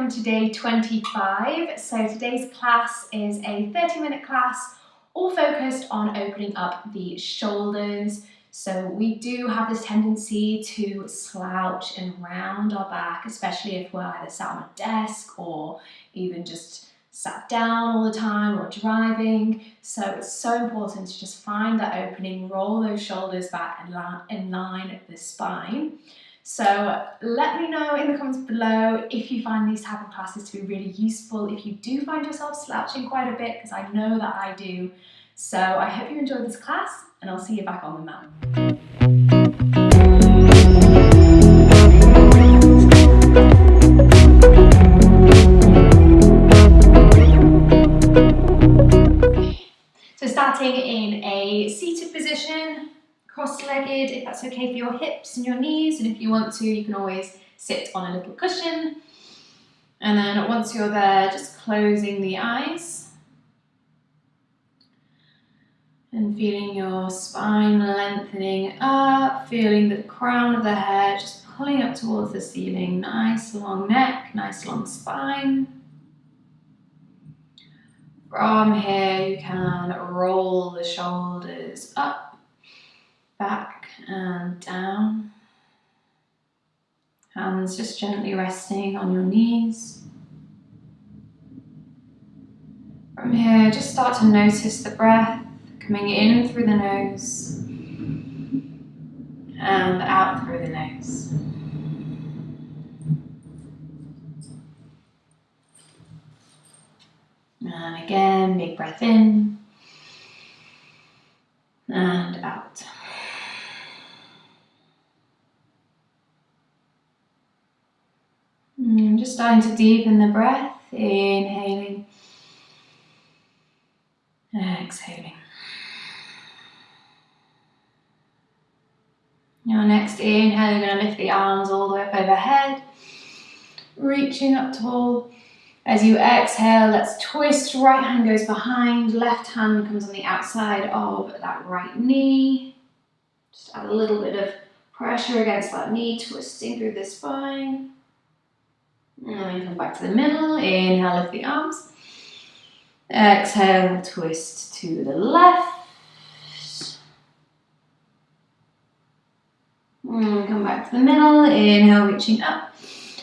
welcome to day 25. So today's class is a 30-minute class, all focused on opening up the shoulders. So we do have this tendency to slouch and round our back, especially if we're either sat on a desk or even just sat down all the time or driving. So it's so important to just find that opening, roll those shoulders back and line the spine. So let me know in the comments below if you find these type of classes to be really useful, if you do find yourself slouching quite a bit, because I know that I do. So I hope you enjoyed this class, and I'll see you back on the mat. So starting in a seated position, cross-legged, if that's okay for your hips and your knees, and if you want to, you can always sit on a little cushion. And then once you're there, just closing the eyes and feeling your spine lengthening up, feeling the crown of the head just pulling up towards the ceiling. Nice long neck, nice long spine. From here, you can roll the shoulders up, back and down. Hands just gently resting on your knees. From here, just start to notice the breath coming in through the nose and out through the nose. And again, big breath in and out. And just starting to deepen the breath, inhaling, exhaling. Your next inhale, you're going to lift the arms all the way up overhead, reaching up tall. As you exhale, let's twist. Right hand goes behind, left hand comes on the outside of that right knee. Just add a little bit of pressure against that knee, twisting through the spine. And then come back to the middle. Inhale, lift the arms. Exhale, twist to the left. And come back to the middle. Inhale, reaching up.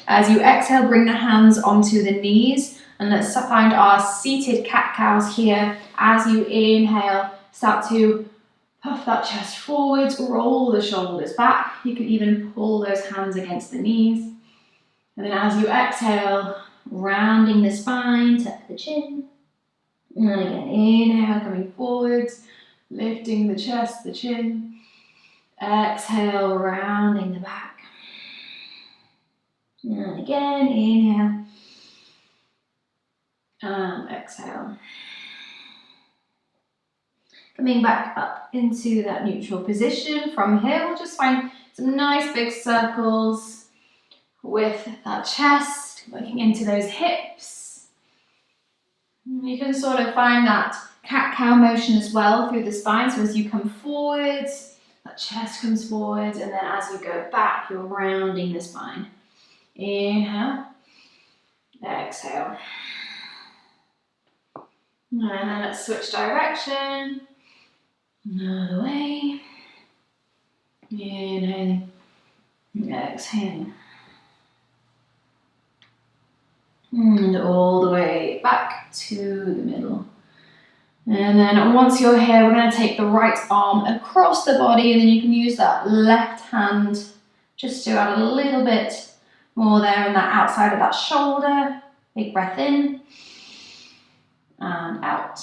As you exhale, bring the hands onto the knees. And let's find our seated cat-cows here. As you inhale, start to puff that chest forwards, roll the shoulders back. You can even pull those hands against the knees. And then as you exhale, rounding the spine, tuck the chin. And then again, inhale, coming forwards, lifting the chest, the chin. Exhale, rounding the back. And again, inhale. And exhale. Coming back up into that neutral position. From here, we'll just find some nice big circles with that chest, working into those hips. You can sort of find that cat-cow motion as well through the spine. So as you come forwards, that chest comes forwards, and then as you go back, you're rounding the spine. Inhale, exhale. And then let's switch direction. Another way. Inhaling, exhaling. And all the way back to the middle. And then once you're here, we're going to take the right arm across the body, and then you can use that left hand just to add a little bit more there on that outside of that shoulder. Big breath in and out.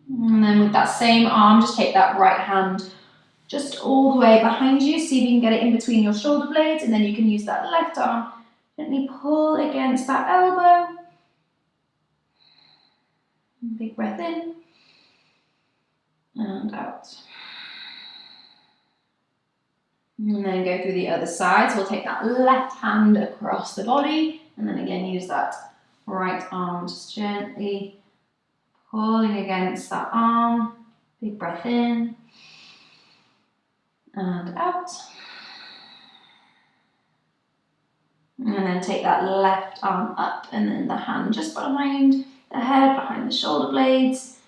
And then with that same arm, just take that right hand just all the way behind you. See if you can get it in between your shoulder blades, and then you can use that left arm. Gently pull against that elbow. Big breath in and out. And then go through the other side. So we'll take that left hand across the body, and then again use that right arm just gently pulling against that arm. Big breath in and out. And then take that left arm up and then the hand just behind the head, behind the shoulder blades.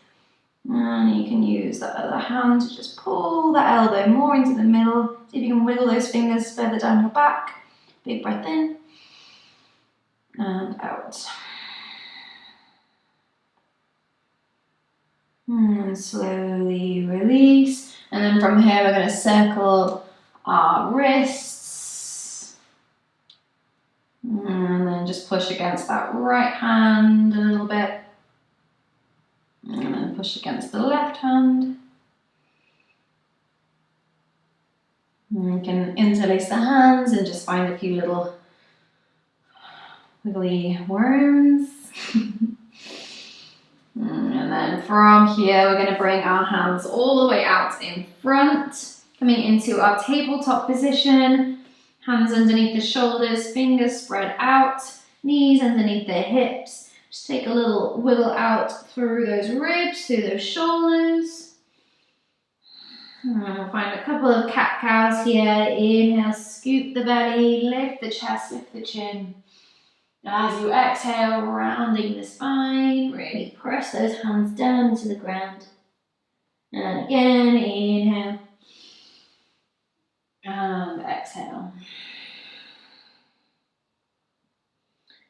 And you can use the other hand to just pull the elbow more into the middle. See if you can wiggle those fingers further down your back. Big breath in and out. And slowly release. And then from here we're going to circle our wrists. And then just push against that right hand a little bit. And then push against the left hand. And you can interlace the hands and just find a few little wiggly worms. And then from here, we're going to bring our hands all the way out in front, coming into our tabletop position. Hands underneath the shoulders, fingers spread out, knees underneath the hips. Just take a little wiggle out through those ribs, through those shoulders. And we'll find a couple of cat-cows here. Inhale, scoop the belly, lift the chest, lift the chin. As you exhale, rounding the spine, really press those hands down to the ground. And again, inhale. And exhale.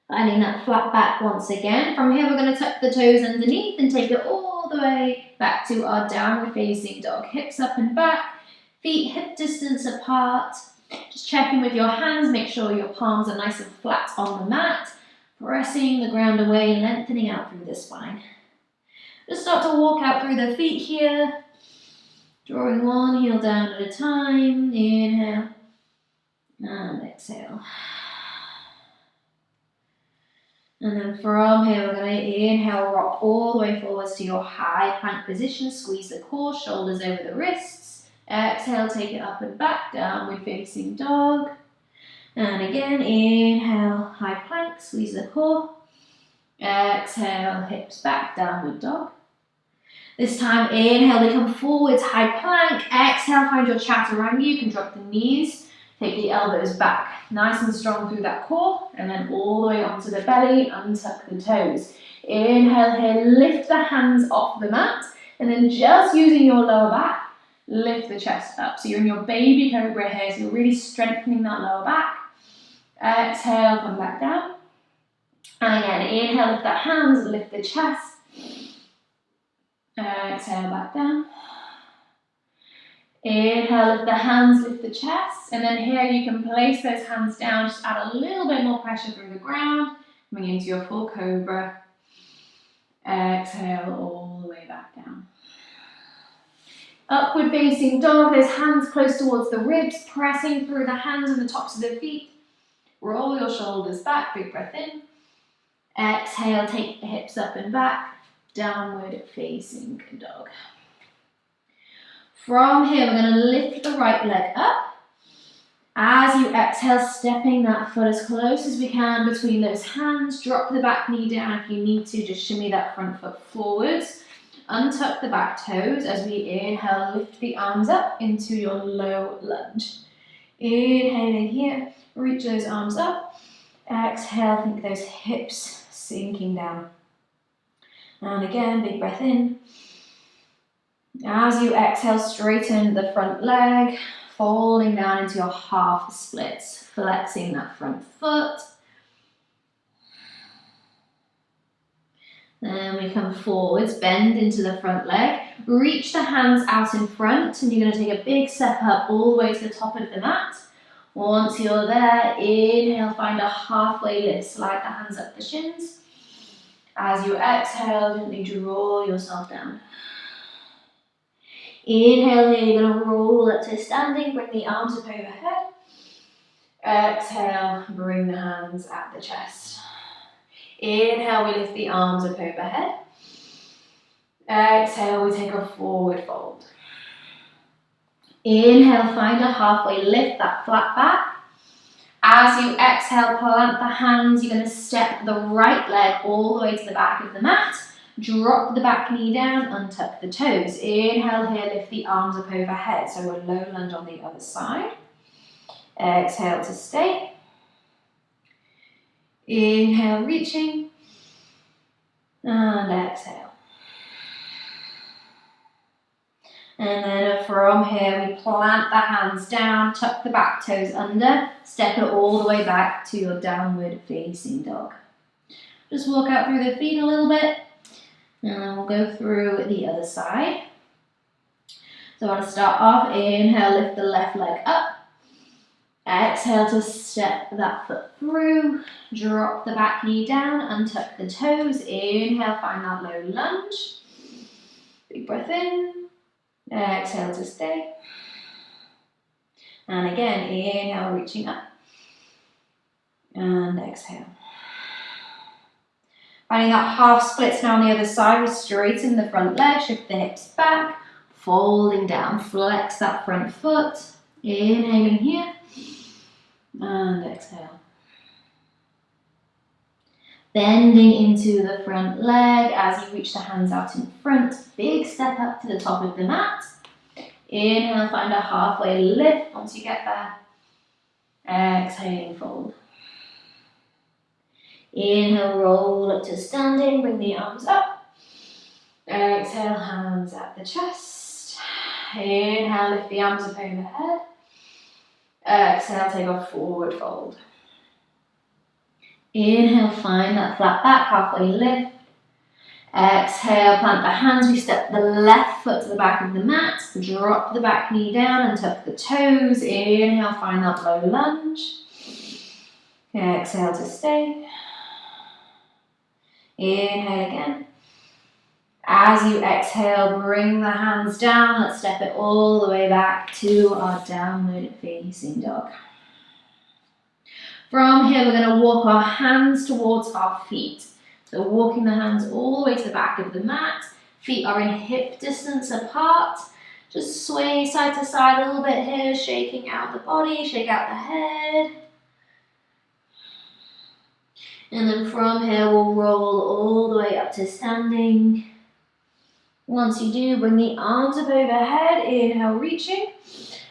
Finding that flat back once again. From here, we're going to tuck the toes underneath and take it all the way back to our downward facing dog. Hips up and back, feet hip distance apart. Just checking with your hands, make sure your palms are nice and flat on the mat. Pressing the ground away, lengthening out through the spine. Just start to walk out through the feet here. Drawing one heel down at a time. Inhale. And exhale. And then from here, we're going to inhale, rock all the way forwards to your high plank position. Squeeze the core, shoulders over the wrists. Exhale, take it up and back, downward facing dog. And again, inhale, high plank, squeeze the core. Exhale, hips back, downward dog. This time, inhale, we come forwards, high plank. Exhale, find your chaturanga. You can drop the knees. Take the elbows back, nice and strong through that core, and then all the way onto the belly, untuck the toes. Inhale here, lift the hands off the mat, and then just using your lower back, lift the chest up. So you're in your baby cobra here, so you're really strengthening that lower back. Exhale, come back down. And again, inhale, lift the hands, lift the chest. Exhale, back down. Inhale, lift the hands, lift the chest, and then here you can place those hands down, just add a little bit more pressure through the ground, coming into your full cobra. Exhale, all the way back down. Upward facing dog, those hands close towards the ribs, pressing through the hands and the tops of the feet. Roll your shoulders back, big breath in. Exhale, take the hips up and back, downward facing dog. From here, we're going to lift the right leg up. As you exhale, stepping that foot as close as we can between those hands. Drop the back knee down if you need to. Just shimmy that front foot forwards. Untuck the back toes as we inhale, lift the arms up into your low lunge. Inhaling here, reach those arms up. Exhale, think those hips sinking down. And again, big breath in. As you exhale, straighten the front leg, folding down into your half splits, flexing that front foot. Then we come forwards, bend into the front leg, reach the hands out in front, and you're going to take a big step up all the way to the top of the mat. Once you're there, inhale, find a halfway lift, slide the hands up the shins. As you exhale, gently draw yourself down. Inhale here, you're going to roll up to standing, bring the arms up overhead. Exhale, bring the hands at the chest. Inhale, we lift the arms up overhead. Exhale, we take a forward fold. Inhale, find a halfway lift, that flat back. As you exhale, plant the hands, you're going to step the right leg all the way to the back of the mat. Drop the back knee down, untuck the toes. Inhale here, lift the arms up overhead. So we're low lunge on the other side. Exhale to stay. Inhale, reaching. And exhale. And then from here, we plant the hands down, tuck the back toes under, step it all the way back to your downward facing dog. Just walk out through the feet a little bit, and then we'll go through the other side. So I want to start off, inhale, lift the left leg up. Exhale to step that foot through, drop the back knee down, untuck the toes. Inhale, find that low lunge. Big breath in. Exhale to stay. And again, inhale, reaching up. And exhale. Finding that half splits now on the other side, we straighten the front leg, shift the hips back, folding down, flex that front foot. Inhaling here. And exhale. Bending into the front leg as you reach the hands out in front. Big step up to the top of the mat. Inhale, find a halfway lift once you get there. Exhaling, fold. Inhale, roll up to standing, bring the arms up. Exhale, hands at the chest. Inhale, lift the arms up overhead. Exhale, take a forward fold. Inhale, find that flat back, halfway lift. Exhale, plant the hands. We step the left foot to the back of the mat. Drop the back knee down and tuck the toes. Inhale, find that low lunge. Exhale to stay. Inhale again. As you exhale, bring the hands down. Let's step it all the way back to our downward facing dog. From here, we're going to walk our hands towards our feet. So walking the hands all the way to the back of the mat. Feet are in hip distance apart. Just sway side to side a little bit here, shaking out the body, shake out the head. And then from here, we'll roll all the way up to standing. Once you do, bring the arms up overhead. Inhale, reaching.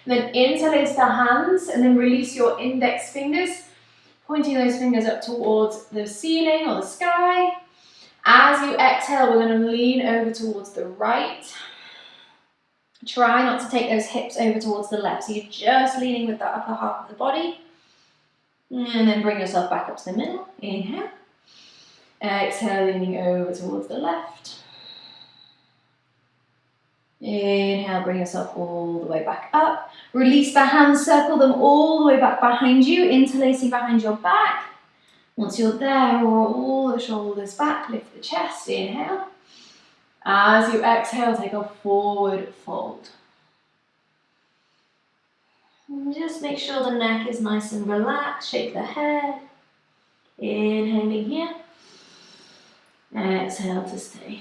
And then interlace the hands and then release your index fingers, pointing those fingers up towards the ceiling or the sky. As you exhale, we're going to lean over towards the right. Try not to take those hips over towards the left. So you're just leaning with the upper half of the body. And then bring yourself back up to the middle. Inhale. Exhale, leaning over towards the left. Inhale, bring yourself all the way back up. Release the hands, circle them all the way back behind you, interlacing behind your back. Once you're there, roll all the shoulders back, lift the chest, inhale. As you exhale, take a forward fold. And just make sure the neck is nice and relaxed, shake the head. Inhaling here. Exhale to stay.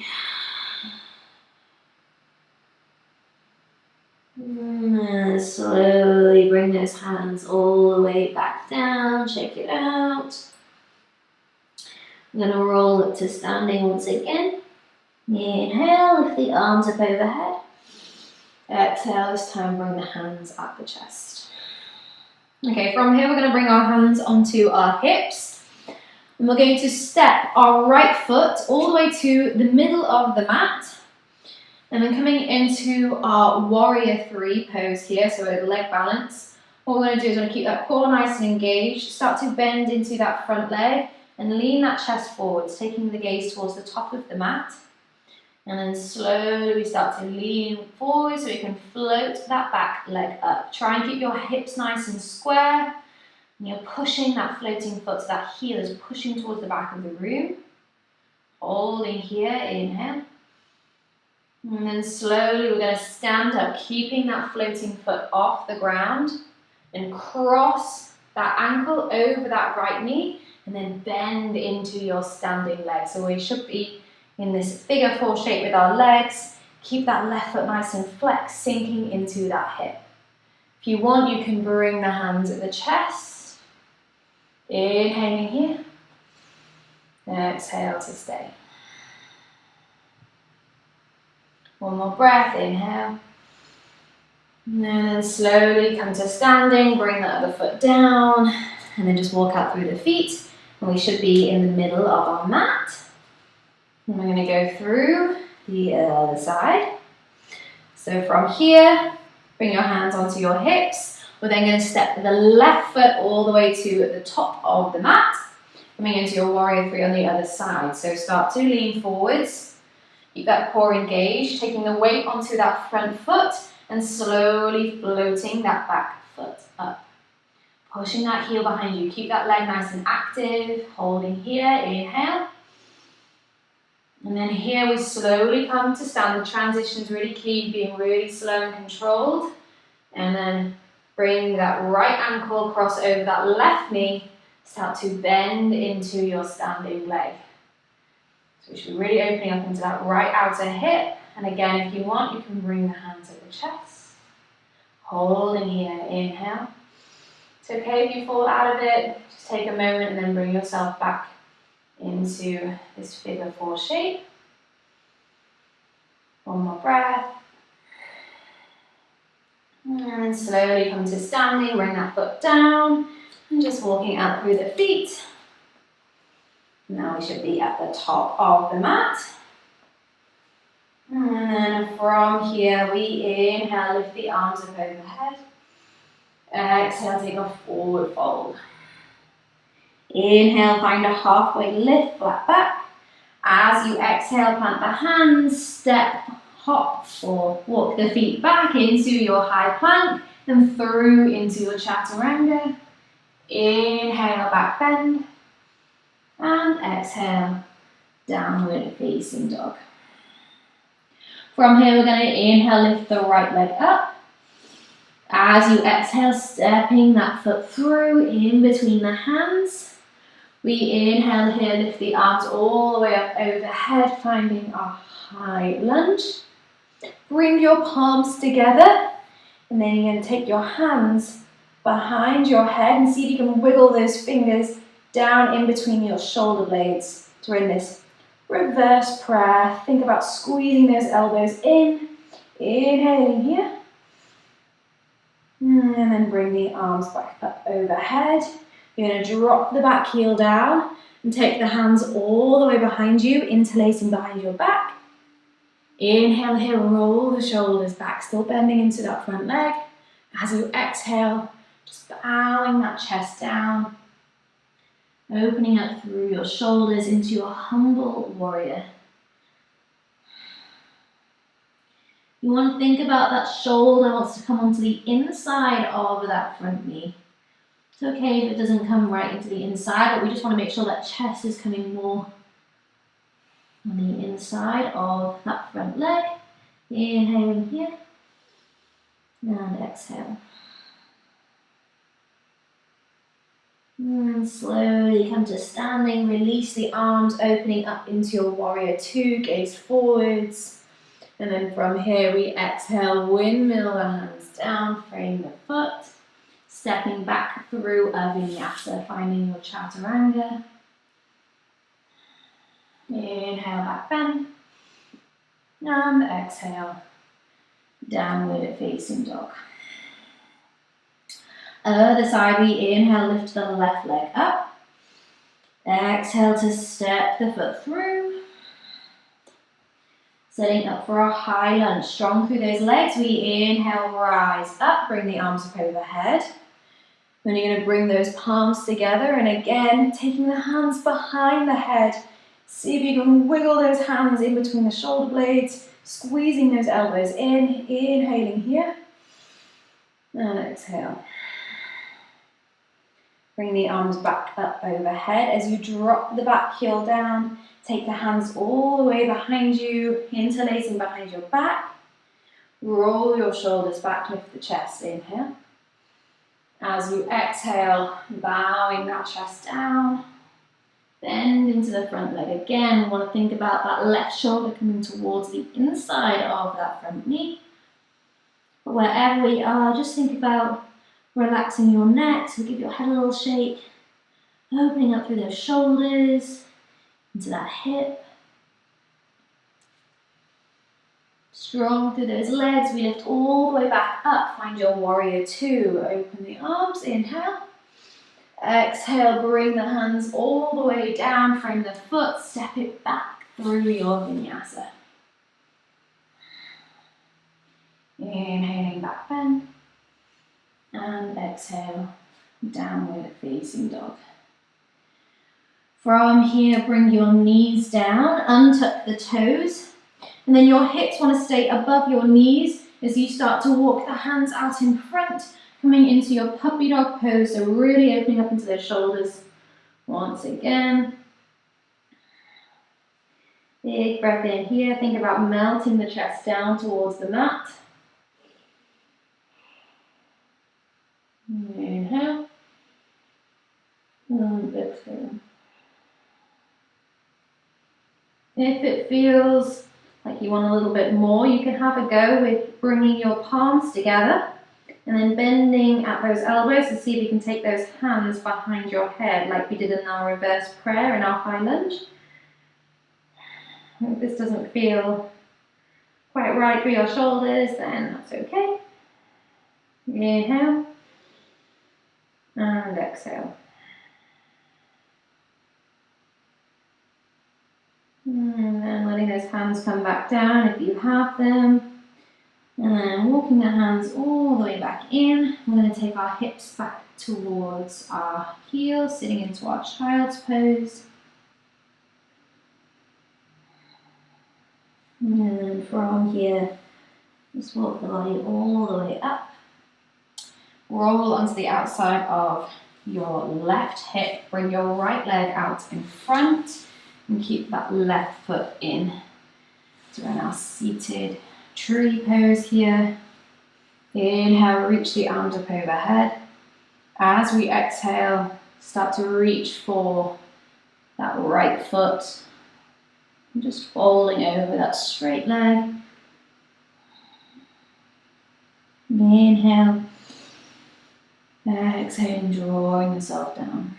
And slowly bring those hands all the way back down, shake it out. I'm going to roll up to standing once again. Inhale, lift the arms up overhead. Exhale, this time bring the hands at the chest. Okay, from here we're going to bring our hands onto our hips. And we're going to step our right foot all the way to the middle of the mat. And then coming into our warrior three pose here, so a leg balance. What we're going to do is we're going to keep that core nice and engaged, start to bend into that front leg and lean that chest forwards, taking the gaze towards the top of the mat. And then slowly we start to lean forward so we can float that back leg up. Try and keep your hips nice and square. And you're pushing that floating foot, so that heel is pushing towards the back of the room. Holding here, inhale. And then slowly we're going to stand up, keeping that floating foot off the ground and cross that ankle over that right knee and then bend into your standing leg. So we should be in this figure four shape with our legs. Keep that left foot nice and flexed, sinking into that hip. If you want, you can bring the hands at the chest. Inhaling here. Exhale to stay. One more breath, inhale. And then slowly come to standing, bring the other foot down, and then just walk out through the feet. And we should be in the middle of our mat. And we're going to go through the other side. So from here, bring your hands onto your hips. We're then going to step the left foot all the way to the top of the mat. Coming into your warrior three on the other side. So start to lean forwards. Keep that core engaged, taking the weight onto that front foot and slowly floating that back foot up. Pushing that heel behind you. Keep that leg nice and active. Holding here, inhale. And then here we slowly come to stand. The transition's really key, being really slow and controlled. And then bring that right ankle across over that left knee. Start to bend into your standing leg. So we should be really opening up into that right outer hip. And again, if you want, you can bring the hands over the chest. Holding here, inhale. It's okay if you fall out of it. Just take a moment and then bring yourself back into this figure four shape. One more breath. And then slowly come to standing, bring that foot down. And just walking out through the feet. Now we should be at the top of the mat. And then from here, we inhale, lift the arms up overhead. Exhale, take a forward fold. Inhale, find a halfway lift, flat back. As you exhale, plant the hands, step, hop, or walk the feet back into your high plank and through into your chaturanga. Inhale, back bend. And exhale, downward facing dog. From here, we're going to inhale, lift the right leg up. As you exhale, stepping that foot through in between the hands. We inhale here, lift the arms all the way up overhead, finding our high lunge. Bring your palms together, and then you're going to take your hands behind your head and see if you can wiggle those fingers down in between your shoulder blades. So we're in this reverse prayer. Think about squeezing those elbows in. Inhaling here. And then bring the arms back up overhead. You're going to drop the back heel down and take the hands all the way behind you, interlacing behind your back. Inhale here, roll the shoulders back, still bending into that front leg. As you exhale, just bowing that chest down, opening up through your shoulders into your humble warrior. You want to think about that shoulder wants to come onto the inside of that front knee. It's okay if it doesn't come right into the inside, but we just want to make sure that chest is coming more on the inside of that front leg. Inhaling here and exhale. And slowly come to standing, release the arms, opening up into your warrior two, gaze forwards. And then from here we exhale, windmill the hands down, frame the foot. Stepping back through a vinyasa, finding your chaturanga. Inhale, back bend. And exhale, downward facing dog. Other side, we inhale, lift the left leg up. Exhale to step the foot through. Setting up for a high lunge. Strong through those legs. We inhale, rise up, bring the arms up overhead. Then you're going to bring those palms together, and again, taking the hands behind the head. See if you can wiggle those hands in between the shoulder blades, squeezing those elbows in, inhaling here, and exhale. Bring the arms back up overhead as you drop the back heel down. Take the hands all the way behind you, interlacing behind your back. Roll your shoulders back, lift the chest, inhale. As you exhale, bowing that chest down. Bend into the front leg again. We want to think about that left shoulder coming towards the inside of that front knee. But wherever we are, just think about relaxing your neck. So give your head a little shake. Opening up through those shoulders, into that hip. Strong through those legs. We lift all the way back up. Find your warrior two. Open the arms. Inhale. Exhale, bring the hands all the way down from the foot, step it back through your vinyasa. Inhaling back bend, and exhale, downward facing dog. From here, bring your knees down, untuck the toes, and then your hips want to stay above your knees as you start to walk the hands out in front, coming into your puppy dog pose, so really opening up into the shoulders. Once again, big breath in here, think about melting the chest down towards the mat. Inhale, and exhale. If it feels like you want a little bit more, you can have a go with bringing your palms together and then bending at those elbows to see if you can take those hands behind your head like we did in our reverse prayer in our high lunge. If this doesn't feel quite right for your shoulders, then that's okay. Inhale and exhale. And then letting those hands come back down if you have them. And then walking the hands all the way back in. We're going to take our hips back towards our heels, sitting into our child's pose. And then from here, just walk the body all the way up. Roll onto the outside of your left hip. Bring your right leg out in front and keep that left foot in. So we're now seated tree pose here. Inhale, reach the arms up overhead. As we exhale, start to reach for that right foot. And just folding over that straight leg. Inhale. Exhaling, drawing yourself down.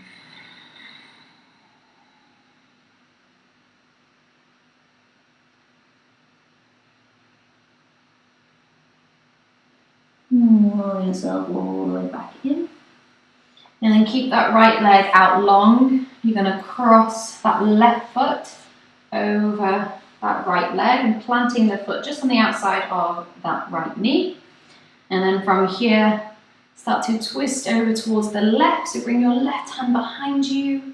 Roll yourself all the way back in. And then keep that right leg out long. You're going to cross that left foot over that right leg and planting the foot just on the outside of that right knee. And then from here, start to twist over towards the left. So bring your left hand behind you.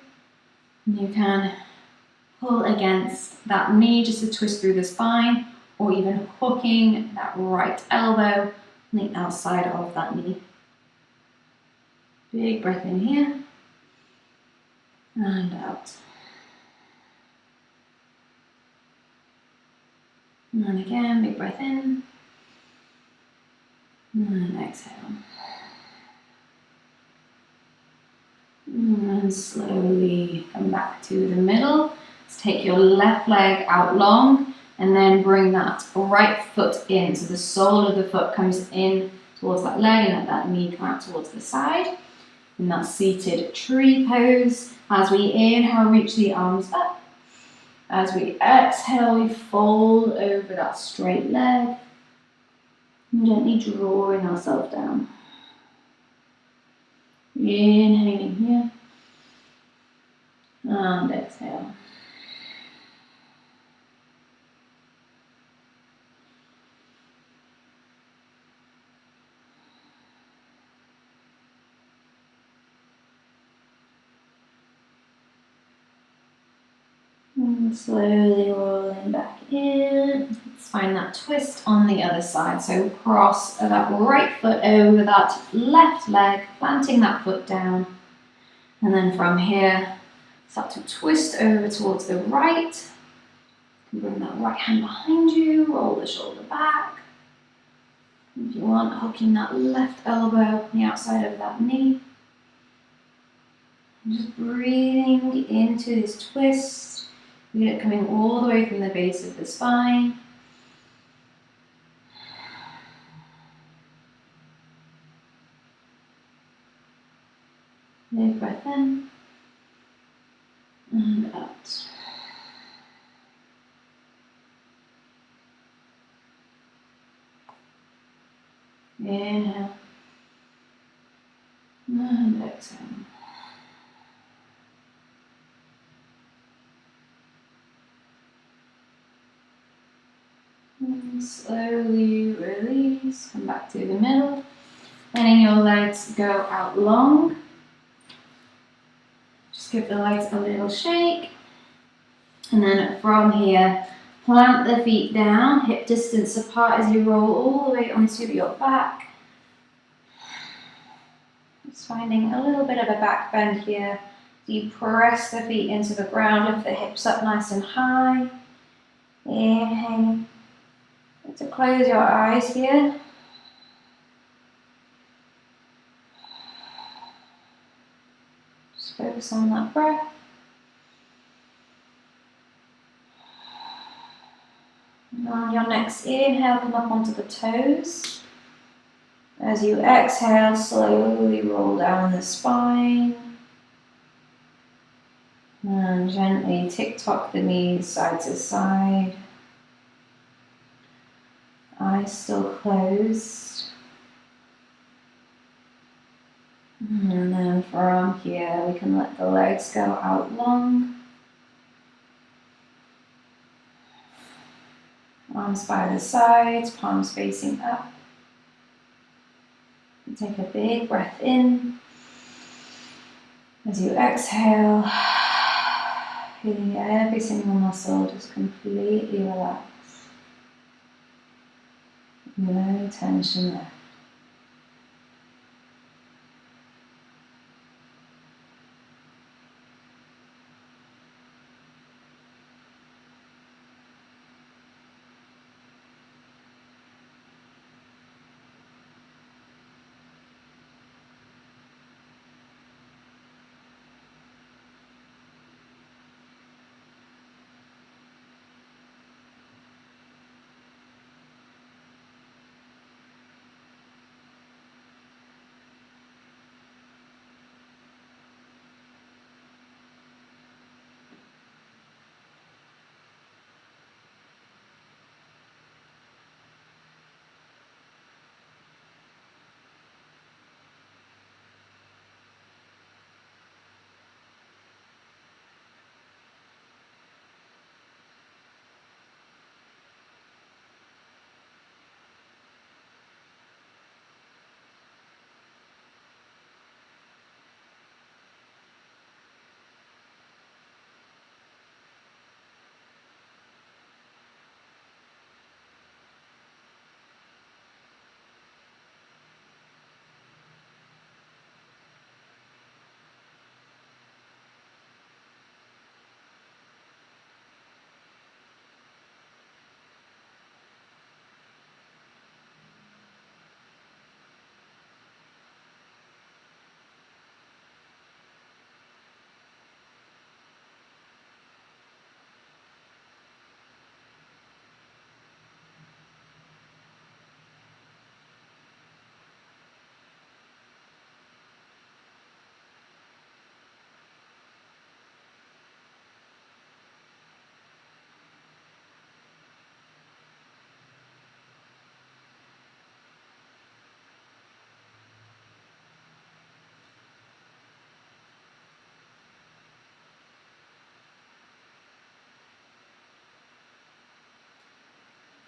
And you can pull against that knee just to twist through the spine, or even hooking that right elbow on the outside of that knee. Big breath in here and out. And again, big breath in and exhale. And slowly come back to the middle. Let's take your left leg out long and then bring that right foot in. So the sole of the foot comes in towards that leg and let that knee come out towards the side. In that seated tree pose, as we inhale, reach the arms up. As we exhale, we fold over that straight leg and gently drawing ourselves down. Inhaling here and exhale. And slowly rolling back in. Let's find that twist on the other side. So cross that right foot over that left leg, planting that foot down. And then from here, start to twist over towards the right. Bring that right hand behind you, roll the shoulder back. If you want, hooking that left elbow on the outside of that knee. And just breathing into this twist. Feel it coming all the way from the base of the spine. Big breath in and out. Inhale and exhale. And slowly release, come back to the middle. Letting your legs go out long. Just give the legs a little shake. And then from here, plant the feet down, hip distance apart as you roll all the way onto your back. Just finding a little bit of a back bend here. You press the feet into the ground, lift the hips up nice and high. Inhale. To close your eyes here. Just focus on that breath. And on your next inhale, come up onto the toes. As you exhale, slowly roll down the spine. And gently tick-tock the knees side to side. Eyes still closed. And then from here, we can let the legs go out long. Arms by the sides, palms facing up. And take a big breath in. As you exhale, feeling every single muscle just completely relax. No tension left.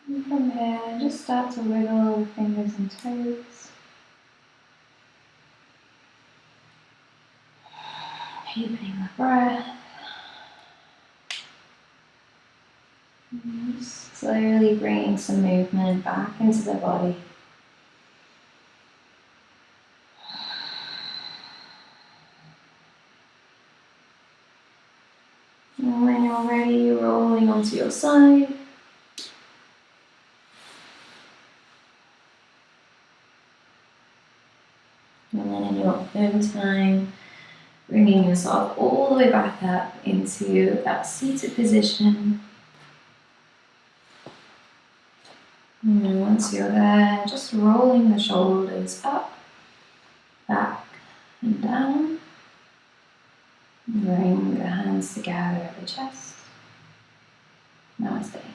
And from here, just start to wiggle the fingers and toes. Deepening the breath. And just slowly bringing some movement back into the body. And when you're ready, rolling onto your side. And then in your own time, bringing yourself all the way back up into that seated position. And then once you're there, just rolling the shoulders up, back and down. Bring the hands together at the chest. Namaste.